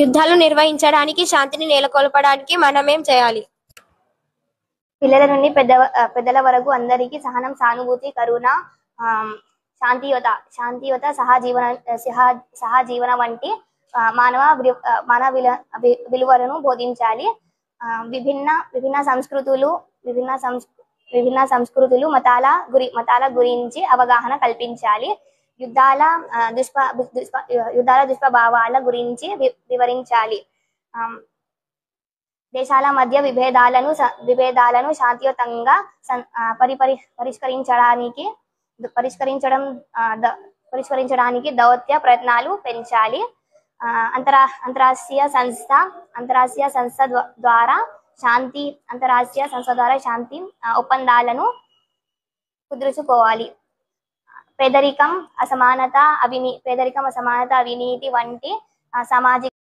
యుద్ధాలు నిర్వహించడానికి, శాంతిని నెలకొల్పడానికి మనమేం చేయాలి? పిల్లల నుండి పెద్దల వరకు అందరికీ సహనం, సానుభూతి, కరుణ, శాంతియుత సహజీవన వంటి మానవ విలువలను బోధించాలి. విభిన్న సంస్కృతులు మతాల గురించి అవగాహన కల్పించాలి. యుద్ధాల దుష్ప్రభావాల గురించి వివరించాలి. దేశాల మధ్య విభేదాలను శాంతియుతంగా పరిష్కరించడానికి దౌత్య ప్రయత్నాలు పెంచాలి. అంతర్రాష్ట్రీయ సంస్థ ద్వారా శాంతి ఒప్పందాలను కుదుర్చుకోవాలి. పేదరికం, అసమానత, అవినీతి వంటి సామాజిక